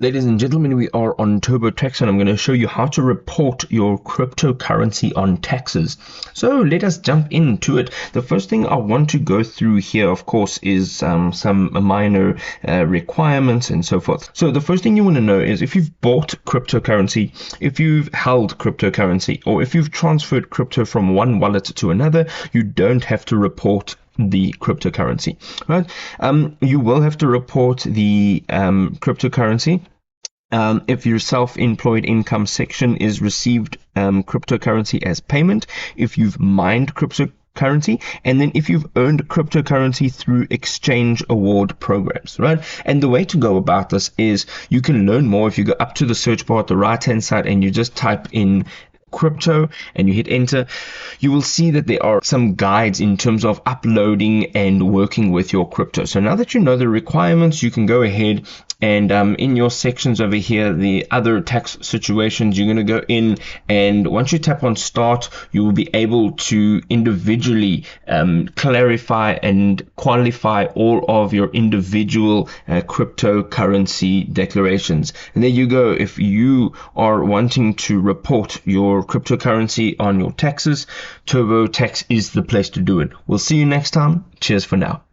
Ladies and gentlemen, we are on Turbotax and I'm going to show you how to report your cryptocurrency on taxes. So let us jump into it. The first thing I want to go through here, of course, is some minor requirements and so forth. So the first thing you want to know is if you've bought cryptocurrency, if you've held cryptocurrency, or if you've transferred crypto from one wallet to another, you don't have to report the cryptocurrency, right? You will have to report the cryptocurrency if your self-employed income section is received cryptocurrency as payment, if you've mined cryptocurrency, and then if you've earned cryptocurrency through exchange award programs, right? And the way to go about this is you can learn more if you go up to the search bar at the right hand side and you just type in crypto and you hit enter. You will see that there are some guides in terms of uploading and working with your crypto. So now that you know the requirements, you can go ahead and in your sections over here, the other tax situations, you're going to go in, and once you tap on start, you will be able to individually clarify and qualify all of your individual cryptocurrency declarations. And there you go. If you are wanting to report your cryptocurrency on your taxes, TurboTax is the place to do it. We'll see you next time. Cheers for now.